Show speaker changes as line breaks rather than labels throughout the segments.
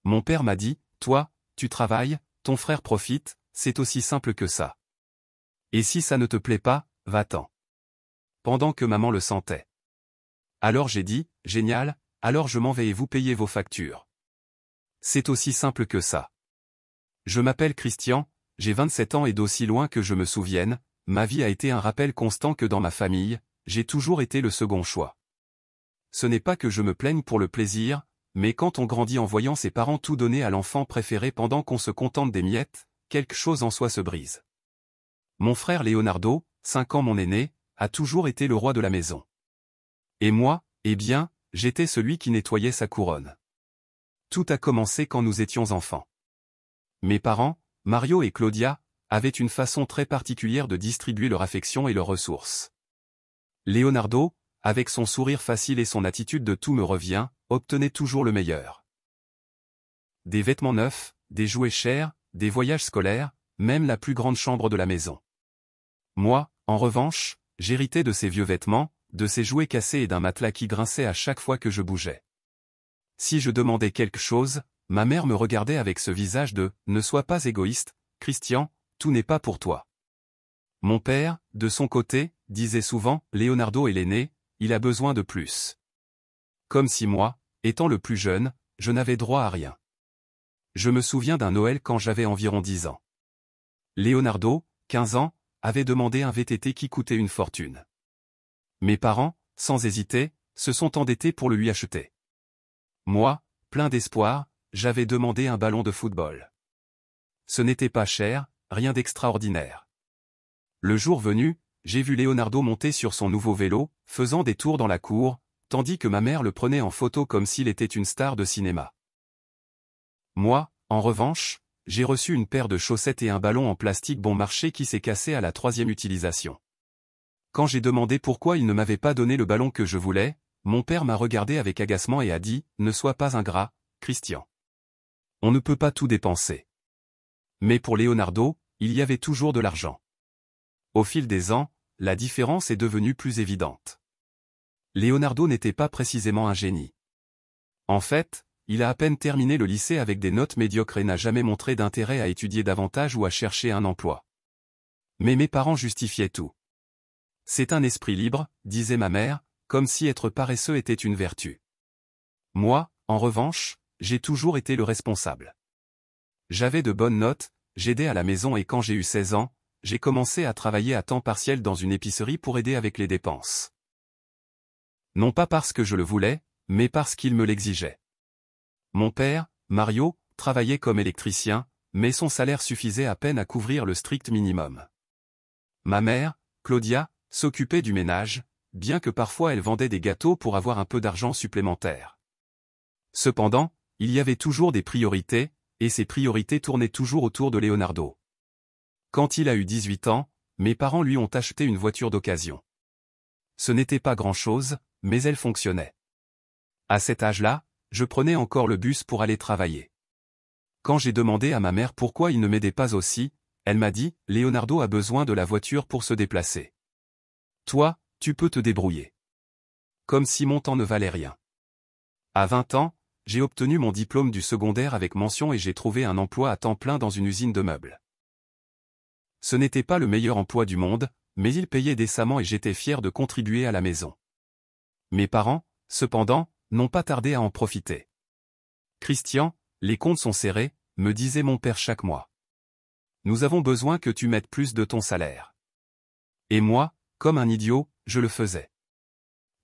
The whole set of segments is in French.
Mon père m'a dit, toi, tu travailles, ton frère profite, c'est aussi simple que ça. Et si ça ne te plaît pas, va-t'en. Pendant que maman le sentait. Alors j'ai dit, génial, alors je m'en vais et vous payez vos factures. C'est aussi simple que ça. Je m'appelle Christian, j'ai 27 ans et d'aussi loin que je me souvienne, ma vie a été un rappel constant que dans ma famille, j'ai toujours été le second choix. Ce n'est pas que je me plaigne pour le plaisir, mais quand on grandit en voyant ses parents tout donner à l'enfant préféré pendant qu'on se contente des miettes, quelque chose en soi se brise. Mon frère Leonardo, 5 ans mon aîné, a toujours été le roi de la maison. Et moi, eh bien, j'étais celui qui nettoyait sa couronne. Tout a commencé quand nous étions enfants. Mes parents, Mario et Claudia, avaient une façon très particulière de distribuer leur affection et leurs ressources. Leonardo, avec son sourire facile et son attitude de tout me revient, obtenait toujours le meilleur. Des vêtements neufs, des jouets chers, des voyages scolaires, même la plus grande chambre de la maison. Moi, en revanche, j'héritais de ces vieux vêtements, de ces jouets cassés et d'un matelas qui grinçait à chaque fois que je bougeais. Si je demandais quelque chose, ma mère me regardait avec ce visage de « Ne sois pas égoïste, Christian, tout n'est pas pour toi ». Mon père, de son côté, disait souvent « Leonardo est l'aîné, il a besoin de plus ». Comme si moi, étant le plus jeune, je n'avais droit à rien. Je me souviens d'un Noël quand j'avais environ 10 ans. Leonardo, 15 ans, avait demandé un VTT qui coûtait une fortune. Mes parents, sans hésiter, se sont endettés pour le lui acheter. Moi, plein d'espoir, j'avais demandé un ballon de football. Ce n'était pas cher, rien d'extraordinaire. Le jour venu, j'ai vu Leonardo monter sur son nouveau vélo, faisant des tours dans la cour, tandis que ma mère le prenait en photo comme s'il était une star de cinéma. Moi, en revanche, j'ai reçu une paire de chaussettes et un ballon en plastique bon marché qui s'est cassé à la 3e utilisation. Quand j'ai demandé pourquoi il ne m'avait pas donné le ballon que je voulais, mon père m'a regardé avec agacement et a dit « Ne sois pas ingrat, Christian. On ne peut pas tout dépenser. » Mais pour Leonardo, il y avait toujours de l'argent. Au fil des ans, la différence est devenue plus évidente. Leonardo n'était pas précisément un génie. En fait, il a à peine terminé le lycée avec des notes médiocres et n'a jamais montré d'intérêt à étudier davantage ou à chercher un emploi. Mais mes parents justifiaient tout. C'est un esprit libre, disait ma mère, comme si être paresseux était une vertu. Moi, en revanche, j'ai toujours été le responsable. J'avais de bonnes notes, j'aidais à la maison et quand j'ai eu 16 ans, j'ai commencé à travailler à temps partiel dans une épicerie pour aider avec les dépenses. Non pas parce que je le voulais, mais parce qu'il me l'exigeait. Mon père, Mario, travaillait comme électricien, mais son salaire suffisait à peine à couvrir le strict minimum. Ma mère, Claudia, s'occupait du ménage, bien que parfois elle vendait des gâteaux pour avoir un peu d'argent supplémentaire. Cependant, il y avait toujours des priorités, et ces priorités tournaient toujours autour de Leonardo. Quand il a eu 18 ans, mes parents lui ont acheté une voiture d'occasion. Ce n'était pas grand-chose, mais elle fonctionnait. À cet âge-là, je prenais encore le bus pour aller travailler. Quand j'ai demandé à ma mère pourquoi il ne m'aidait pas aussi, elle m'a dit « Leonardo a besoin de la voiture pour se déplacer. Toi, tu peux te débrouiller. » Comme si mon temps ne valait rien. À 20 ans, j'ai obtenu mon diplôme du secondaire avec mention et j'ai trouvé un emploi à temps plein dans une usine de meubles. Ce n'était pas le meilleur emploi du monde, mais il payait décemment et j'étais fier de contribuer à la maison. Mes parents, cependant, n'ont pas tardé à en profiter. « Christian, les comptes sont serrés, » me disait mon père chaque mois. « Nous avons besoin que tu mettes plus de ton salaire. » Et moi, comme un idiot, je le faisais.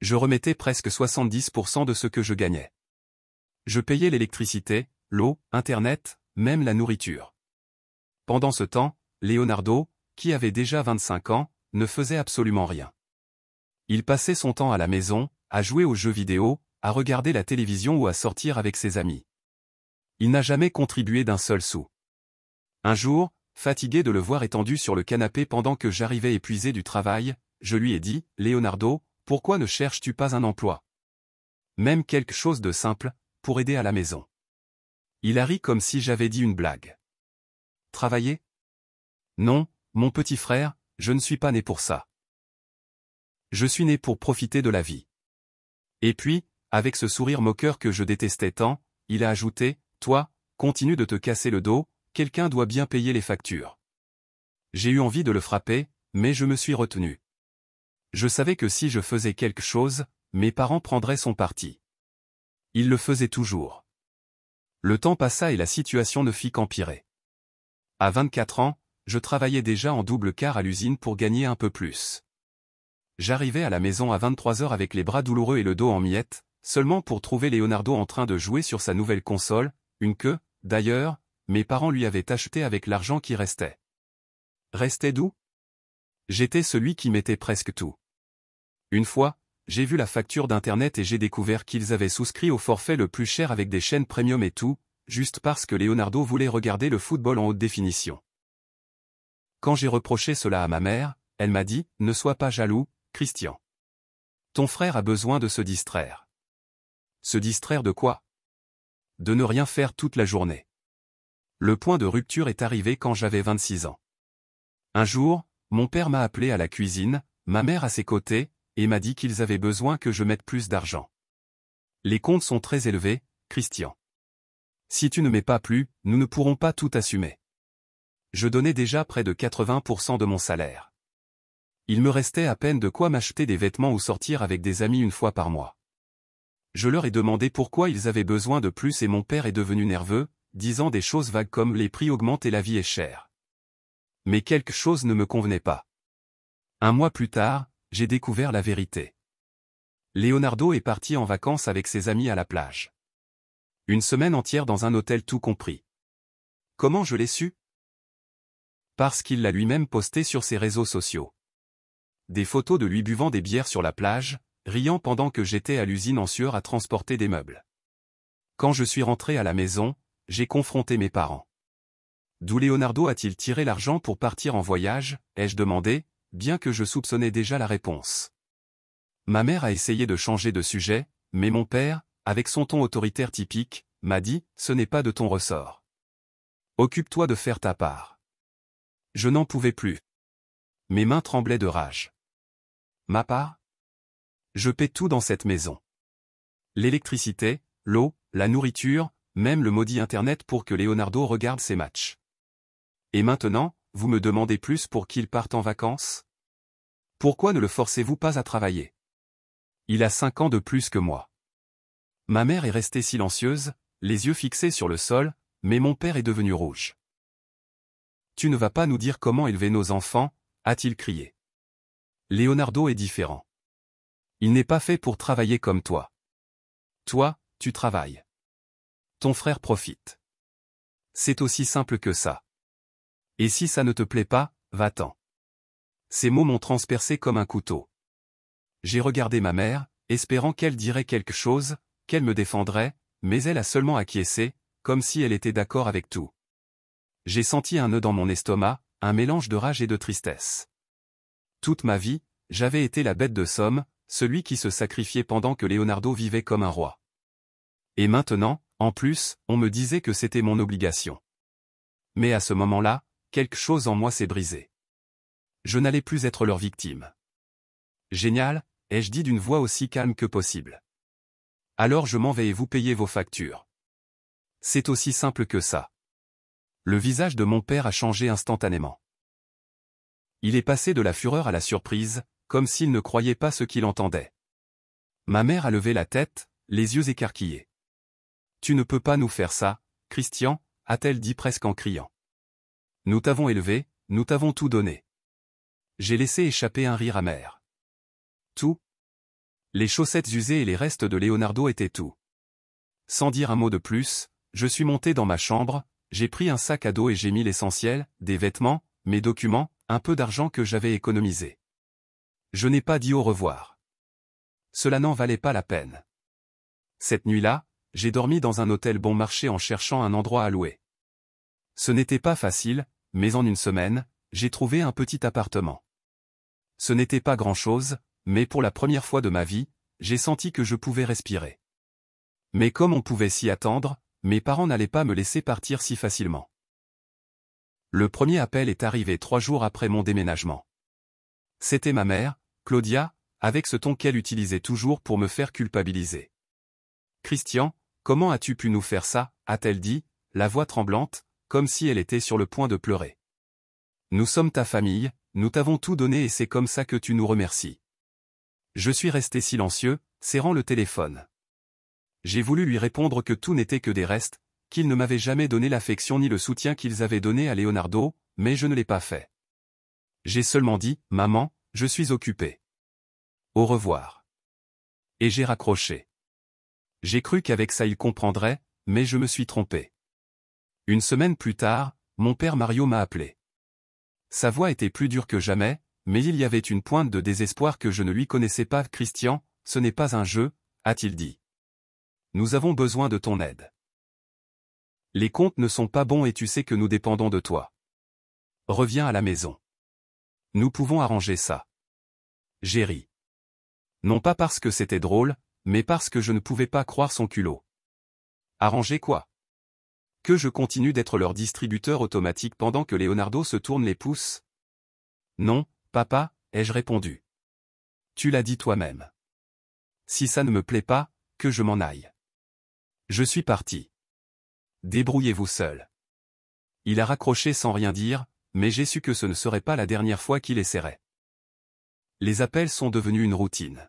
Je remettais presque 70% de ce que je gagnais. Je payais l'électricité, l'eau, Internet, même la nourriture. Pendant ce temps, Leonardo, qui avait déjà 25 ans, ne faisait absolument rien. Il passait son temps à la maison, à jouer aux jeux vidéo, à regarder la télévision ou à sortir avec ses amis. Il n'a jamais contribué d'un seul sou. Un jour, fatigué de le voir étendu sur le canapé pendant que j'arrivais épuisé du travail, je lui ai dit « Leonardo, pourquoi ne cherches-tu pas un emploi? Même quelque chose de simple, pour aider à la maison. » Il a ri comme si j'avais dit une blague. « Travailler? Non, mon petit frère, je ne suis pas né pour ça. Je suis né pour profiter de la vie. » Et puis, avec ce sourire moqueur que je détestais tant, il a ajouté Toi, continue de te casser le dos, quelqu'un doit bien payer les factures. J'ai eu envie de le frapper, mais je me suis retenu. Je savais que si je faisais quelque chose, mes parents prendraient son parti. Ils le faisaient toujours. Le temps passa et la situation ne fit qu'empirer. À 24 ans, je travaillais déjà en double quart à l'usine pour gagner un peu plus. J'arrivais à la maison à 23 heures avec les bras douloureux et le dos en miettes, seulement pour trouver Leonardo en train de jouer sur sa nouvelle console, une que, d'ailleurs, mes parents lui avaient achetée avec l'argent qui restait. Restait d'où? J'étais celui qui mettait presque tout. Une fois, j'ai vu la facture d'internet et j'ai découvert qu'ils avaient souscrit au forfait le plus cher avec des chaînes premium et tout, juste parce que Leonardo voulait regarder le football en haute définition. Quand j'ai reproché cela à ma mère, elle m'a dit « Ne sois pas jaloux, Christian. Ton frère a besoin de se distraire. » Se distraire de quoi? De ne rien faire toute la journée. Le point de rupture est arrivé quand j'avais 26 ans. Un jour, mon père m'a appelé à la cuisine, ma mère à ses côtés, et m'a dit qu'ils avaient besoin que je mette plus d'argent. Les comptes sont très élevés, Christian. Si tu ne mets pas plus, nous ne pourrons pas tout assumer. Je donnais déjà près de 80% de mon salaire. Il me restait à peine de quoi m'acheter des vêtements ou sortir avec des amis une fois par mois. Je leur ai demandé pourquoi ils avaient besoin de plus et mon père est devenu nerveux, disant des choses vagues comme les prix augmentent et la vie est chère. Mais quelque chose ne me convenait pas. Un mois plus tard, j'ai découvert la vérité. Leonardo est parti en vacances avec ses amis à la plage. Une semaine entière dans un hôtel tout compris. Comment je l'ai su? Parce qu'il l'a lui-même posté sur ses réseaux sociaux. Des photos de lui buvant des bières sur la plage, riant pendant que j'étais à l'usine en sueur à transporter des meubles. Quand je suis rentré à la maison, j'ai confronté mes parents. D'où Leonardo a-t-il tiré l'argent pour partir en voyage, ai-je demandé, bien que je soupçonnais déjà la réponse. Ma mère a essayé de changer de sujet, mais mon père, avec son ton autoritaire typique, m'a dit « Ce n'est pas de ton ressort. Occupe-toi de faire ta part. » Je n'en pouvais plus. Mes mains tremblaient de rage. Ma part? Je paie tout dans cette maison. L'électricité, l'eau, la nourriture, même le maudit Internet pour que Leonardo regarde ses matchs. Et maintenant, vous me demandez plus pour qu'il parte en vacances? Pourquoi ne le forcez-vous pas à travailler? Il a 5 ans de plus que moi. Ma mère est restée silencieuse, les yeux fixés sur le sol, mais mon père est devenu rouge. Tu ne vas pas nous dire comment élever nos enfants, a-t-il crié. Leonardo est différent. Il n'est pas fait pour travailler comme toi. Toi, tu travailles. Ton frère profite. C'est aussi simple que ça. Et si ça ne te plaît pas, va-t'en. Ces mots m'ont transpercé comme un couteau. J'ai regardé ma mère, espérant qu'elle dirait quelque chose, qu'elle me défendrait, mais elle a seulement acquiescé, comme si elle était d'accord avec tout. J'ai senti un nœud dans mon estomac, un mélange de rage et de tristesse. Toute ma vie, j'avais été la bête de somme, celui qui se sacrifiait pendant que Leonardo vivait comme un roi. Et maintenant, en plus, on me disait que c'était mon obligation. Mais à ce moment-là, quelque chose en moi s'est brisé. Je n'allais plus être leur victime. Génial, ai-je dit d'une voix aussi calme que possible. Alors je m'en vais et vous payez vos factures. C'est aussi simple que ça. Le visage de mon père a changé instantanément. Il est passé de la fureur à la surprise, comme s'il ne croyait pas ce qu'il entendait. Ma mère a levé la tête, les yeux écarquillés. « Tu ne peux pas nous faire ça, Christian » a-t-elle dit presque en criant. « Nous t'avons élevé, nous t'avons tout donné. » J'ai laissé échapper un rire amer. Tout? Les chaussettes usées et les restes de Leonardo étaient tout. Sans dire un mot de plus, je suis monté dans ma chambre, j'ai pris un sac à dos et j'ai mis l'essentiel, des vêtements, mes documents, un peu d'argent que j'avais économisé. Je n'ai pas dit au revoir. Cela n'en valait pas la peine. Cette nuit-là, j'ai dormi dans un hôtel bon marché en cherchant un endroit à louer. Ce n'était pas facile, mais en une semaine, j'ai trouvé un petit appartement. Ce n'était pas grand-chose, mais pour la première fois de ma vie, j'ai senti que je pouvais respirer. Mais comme on pouvait s'y attendre, mes parents n'allaient pas me laisser partir si facilement. Le premier appel est arrivé 3 jours après mon déménagement. C'était ma mère, Claudia, avec ce ton qu'elle utilisait toujours pour me faire culpabiliser. « Christian, comment as-tu pu nous faire ça, a-t-elle dit, la voix tremblante, comme si elle était sur le point de pleurer. Nous sommes ta famille, nous t'avons tout donné et c'est comme ça que tu nous remercies. Je suis resté silencieux, serrant le téléphone. J'ai voulu lui répondre que tout n'était que des restes, qu'ils ne m'avaient jamais donné l'affection ni le soutien qu'ils avaient donné à Leonardo, mais je ne l'ai pas fait. J'ai seulement dit, maman, je suis occupé. Au revoir. Et j'ai raccroché. J'ai cru qu'avec ça il comprendrait, mais je me suis trompé. Une semaine plus tard, mon père Mario m'a appelé. Sa voix était plus dure que jamais, mais il y avait une pointe de désespoir que je ne lui connaissais pas. Christian, ce n'est pas un jeu, a-t-il dit. Nous avons besoin de ton aide. Les comptes ne sont pas bons et tu sais que nous dépendons de toi. Reviens à la maison. Nous pouvons arranger ça. J'ai ri. Non pas parce que c'était drôle, mais parce que je ne pouvais pas croire son culot. Arranger quoi? Que je continue d'être leur distributeur automatique pendant que Leonardo se tourne les pouces? Non, papa, ai-je répondu. Tu l'as dit toi-même. Si ça ne me plaît pas, que je m'en aille. Je suis parti. Débrouillez-vous seul. Il a raccroché sans rien dire, mais j'ai su que ce ne serait pas la dernière fois qu'il essaierait. Les appels sont devenus une routine.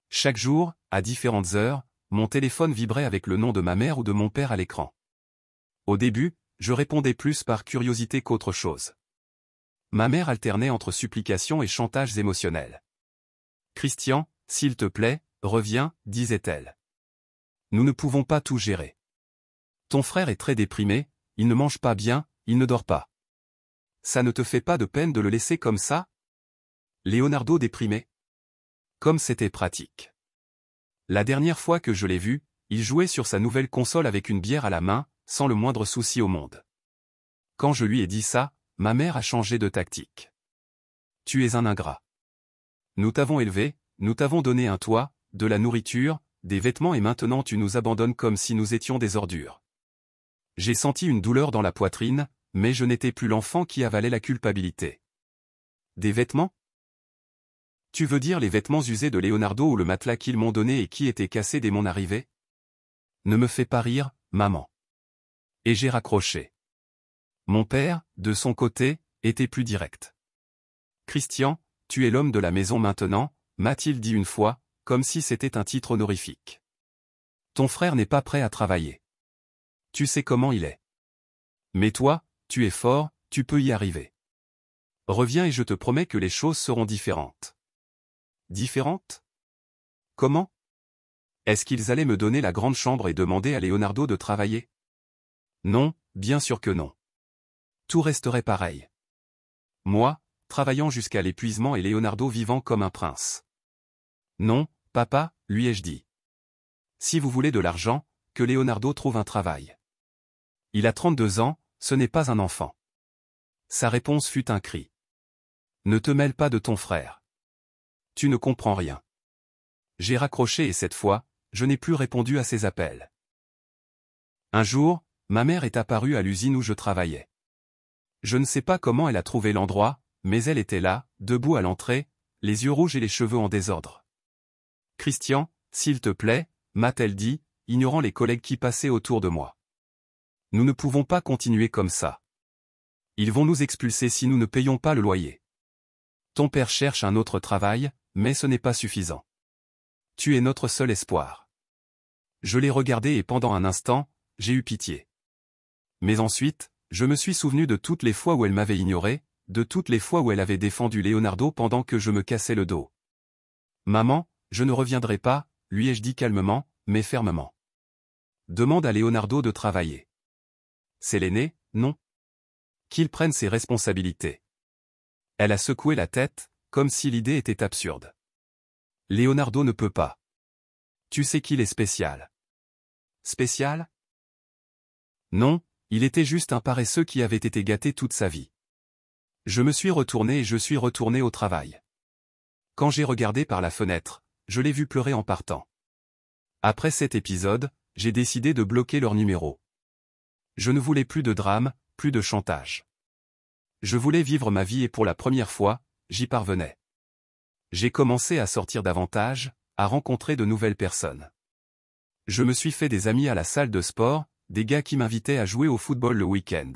Chaque jour, à différentes heures, mon téléphone vibrait avec le nom de ma mère ou de mon père à l'écran. Au début, je répondais plus par curiosité qu'autre chose. Ma mère alternait entre supplications et chantages émotionnels. « Christian, s'il te plaît, reviens, disait-elle. Nous ne pouvons pas tout gérer. Ton frère est très déprimé, il ne mange pas bien, il ne dort pas. Ça ne te fait pas de peine de le laisser comme ça? Leonardo déprimé. Comme c'était pratique. La dernière fois que je l'ai vu, il jouait sur sa nouvelle console avec une bière à la main, sans le moindre souci au monde. Quand je lui ai dit ça, ma mère a changé de tactique. Tu es un ingrat. Nous t'avons élevé, nous t'avons donné un toit, de la nourriture, des vêtements et maintenant tu nous abandonnes comme si nous étions des ordures. J'ai senti une douleur dans la poitrine, mais je n'étais plus l'enfant qui avalait la culpabilité. Des vêtements? Tu veux dire les vêtements usés de Leonardo ou le matelas qu'ils m'ont donné et qui étaient cassés dès mon arrivée? Ne me fais pas rire, maman. Et j'ai raccroché. Mon père, de son côté, était plus direct. Christian, tu es l'homme de la maison maintenant, m'a-t-il dit une fois, comme si c'était un titre honorifique. Ton frère n'est pas prêt à travailler. Tu sais comment il est. Mais toi, tu es fort, tu peux y arriver. Reviens et je te promets que les choses seront différentes. Différentes? Comment? Est-ce qu'ils allaient me donner la grande chambre et demander à Leonardo de travailler? Non, bien sûr que non. Tout resterait pareil. Moi, travaillant jusqu'à l'épuisement et Leonardo vivant comme un prince. Non, papa, lui ai-je dit. Si vous voulez de l'argent, que Leonardo trouve un travail. Il a 32 ans, ce n'est pas un enfant. Sa réponse fut un cri. Ne te mêle pas de ton frère. Tu ne comprends rien. J'ai raccroché et cette fois, je n'ai plus répondu à ses appels. Un jour, ma mère est apparue à l'usine où je travaillais. Je ne sais pas comment elle a trouvé l'endroit, mais elle était là, debout à l'entrée, les yeux rouges et les cheveux en désordre. « Christian, s'il te plaît, » m'a-t-elle dit, ignorant les collègues qui passaient autour de moi. « Nous ne pouvons pas continuer comme ça. Ils vont nous expulser si nous ne payons pas le loyer. Ton père cherche un autre travail, mais ce n'est pas suffisant. Tu es notre seul espoir. » Je l'ai regardée et pendant un instant, j'ai eu pitié. Mais ensuite, je me suis souvenu de toutes les fois où elle m'avait ignoré, de toutes les fois où elle avait défendu Leonardo pendant que je me cassais le dos. « Maman, je ne reviendrai pas, » lui ai-je dit calmement, mais fermement. « Demande à Leonardo de travailler. C'est l'aîné, non? Qu'il prenne ses responsabilités. » Elle a secoué la tête, comme si l'idée était absurde. « Leonardo ne peut pas. Tu sais qu'il est spécial. » Spécial? Non, il était juste un paresseux qui avait été gâté toute sa vie. Je me suis retourné et je suis retourné au travail. Quand j'ai regardé par la fenêtre, je l'ai vu pleurer en partant. Après cet épisode, j'ai décidé de bloquer leur numéro. Je ne voulais plus de drame, plus de chantage. Je voulais vivre ma vie et pour la première fois, j'y parvenais. J'ai commencé à sortir davantage, à rencontrer de nouvelles personnes. Je me suis fait des amis à la salle de sport, des gars qui m'invitaient à jouer au football le week-end.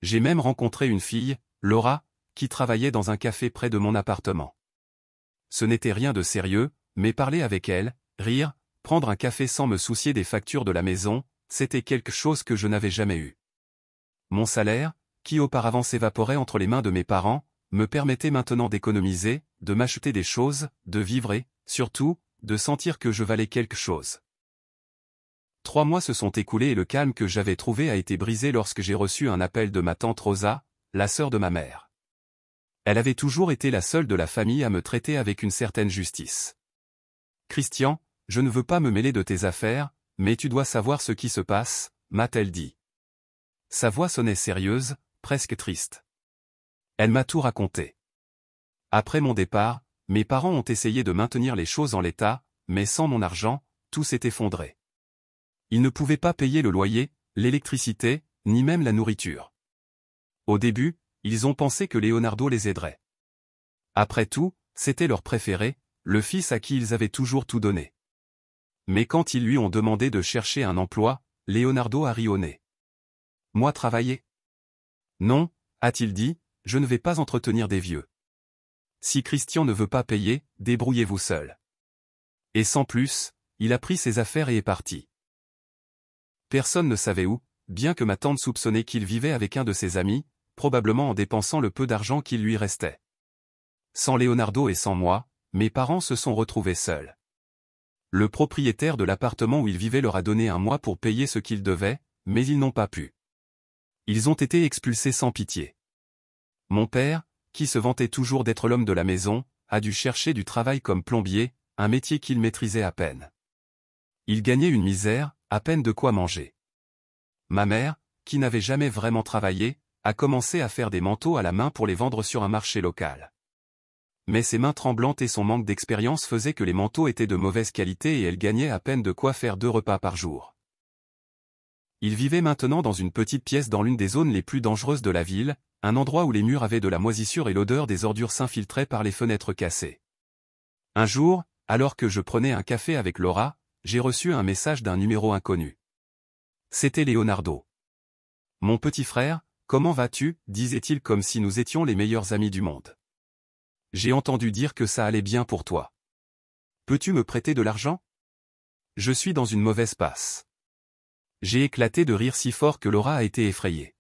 J'ai même rencontré une fille, Laura, qui travaillait dans un café près de mon appartement. Ce n'était rien de sérieux, mais parler avec elle, rire, prendre un café sans me soucier des factures de la maison, c'était quelque chose que je n'avais jamais eu. Mon salaire, qui auparavant s'évaporait entre les mains de mes parents, me permettait maintenant d'économiser, de m'acheter des choses, de vivre et, surtout, de sentir que je valais quelque chose. 3 mois se sont écoulés et le calme que j'avais trouvé a été brisé lorsque j'ai reçu un appel de ma tante Rosa, la sœur de ma mère. Elle avait toujours été la seule de la famille à me traiter avec une certaine justice. « Christian, je ne veux pas me mêler de tes affaires, mais tu dois savoir ce qui se passe, » m'a-t-elle dit. Sa voix sonnait sérieuse, presque triste. Elle m'a tout raconté. Après mon départ, mes parents ont essayé de maintenir les choses en l'état, mais sans mon argent, tout s'est effondré. Ils ne pouvaient pas payer le loyer, l'électricité, ni même la nourriture. Au début, ils ont pensé que Leonardo les aiderait. Après tout, c'était leur préféré, le fils à qui ils avaient toujours tout donné. Mais quand ils lui ont demandé de chercher un emploi, Leonardo a ri au nez. « Moi travailler ? Non, a-t-il dit, je ne vais pas entretenir des vieux. Si Christian ne veut pas payer, débrouillez-vous seul. » Et sans plus, il a pris ses affaires et est parti. Personne ne savait où, bien que ma tante soupçonnait qu'il vivait avec un de ses amis, probablement en dépensant le peu d'argent qu'il lui restait. Sans Leonardo et sans moi, mes parents se sont retrouvés seuls. Le propriétaire de l'appartement où ils vivaient leur a donné un mois pour payer ce qu'ils devaient, mais ils n'ont pas pu. Ils ont été expulsés sans pitié. Mon père, qui se vantait toujours d'être l'homme de la maison, a dû chercher du travail comme plombier, un métier qu'il maîtrisait à peine. Il gagnait une misère, à peine de quoi manger. Ma mère, qui n'avait jamais vraiment travaillé, a commencé à faire des manteaux à la main pour les vendre sur un marché local. Mais ses mains tremblantes et son manque d'expérience faisaient que les manteaux étaient de mauvaise qualité et elle gagnait à peine de quoi faire 2 repas par jour. Il vivait maintenant dans une petite pièce dans l'une des zones les plus dangereuses de la ville, un endroit où les murs avaient de la moisissure et l'odeur des ordures s'infiltrait par les fenêtres cassées. Un jour, alors que je prenais un café avec Laura, j'ai reçu un message d'un numéro inconnu. C'était Leonardo. « Mon petit frère, comment vas-tu » disait-il comme si nous étions les meilleurs amis du monde. « J'ai entendu dire que ça allait bien pour toi. Peux-tu me prêter de l'argent ? Je suis dans une mauvaise passe. » J'ai éclaté de rire si fort que Laura a été effrayée.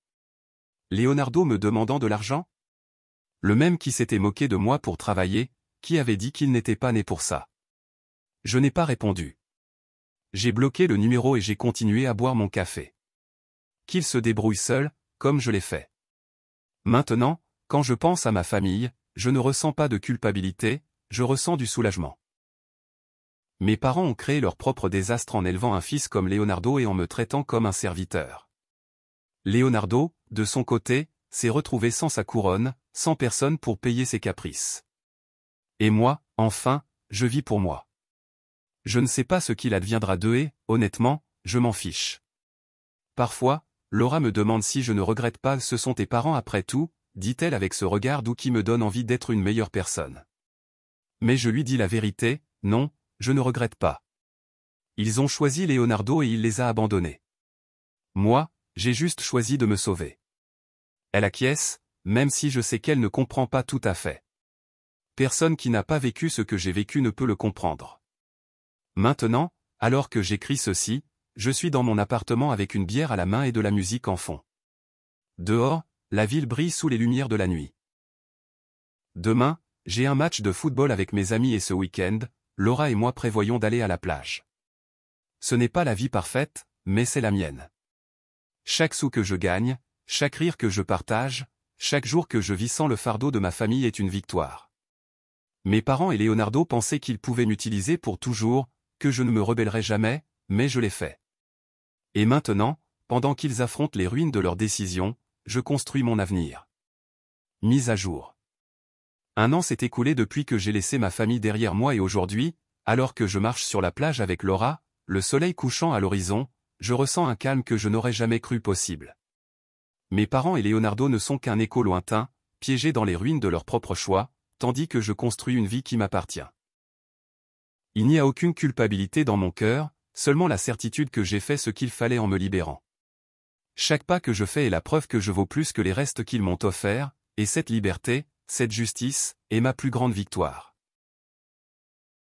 Leonardo me demandant de l'argent ? Le même qui s'était moqué de moi pour travailler, qui avait dit qu'il n'était pas né pour ça. Je n'ai pas répondu. J'ai bloqué le numéro et j'ai continué à boire mon café. Qu'il se débrouille seul, comme je l'ai fait. Maintenant, quand je pense à ma famille, je ne ressens pas de culpabilité, je ressens du soulagement. Mes parents ont créé leur propre désastre en élevant un fils comme Leonardo et en me traitant comme un serviteur. Leonardo, de son côté, s'est retrouvé sans sa couronne, sans personne pour payer ses caprices. Et moi, enfin, je vis pour moi. Je ne sais pas ce qu'il adviendra d'eux et, honnêtement, je m'en fiche. Parfois, Laura me demande si je ne regrette pas, ce sont tes parents après tout, dit-elle avec ce regard doux qui me donne envie d'être une meilleure personne. Mais je lui dis la vérité, non, je ne regrette pas. Ils ont choisi Leonardo et il les a abandonnés. Moi, j'ai juste choisi de me sauver. Elle acquiesce, même si je sais qu'elle ne comprend pas tout à fait. Personne qui n'a pas vécu ce que j'ai vécu ne peut le comprendre. Maintenant, alors que j'écris ceci, je suis dans mon appartement avec une bière à la main et de la musique en fond. Dehors, la ville brille sous les lumières de la nuit. Demain, j'ai un match de football avec mes amis et ce week-end, Laura et moi prévoyons d'aller à la plage. Ce n'est pas la vie parfaite, mais c'est la mienne. Chaque sou que je gagne, chaque rire que je partage, chaque jour que je vis sans le fardeau de ma famille est une victoire. Mes parents et Leonardo pensaient qu'ils pouvaient m'utiliser pour toujours, que je ne me rebellerais jamais, mais je l'ai fait. Et maintenant, pendant qu'ils affrontent les ruines de leurs décisions, je construis mon avenir. Mise à jour. 1 an s'est écoulé depuis que j'ai laissé ma famille derrière moi et aujourd'hui, alors que je marche sur la plage avec Laura, le soleil couchant à l'horizon, je ressens un calme que je n'aurais jamais cru possible. Mes parents et Leonardo ne sont qu'un écho lointain, piégés dans les ruines de leur propre choix, tandis que je construis une vie qui m'appartient. Il n'y a aucune culpabilité dans mon cœur, seulement la certitude que j'ai fait ce qu'il fallait en me libérant. Chaque pas que je fais est la preuve que je vaux plus que les restes qu'ils m'ont offerts, et cette liberté, cette justice, est ma plus grande victoire.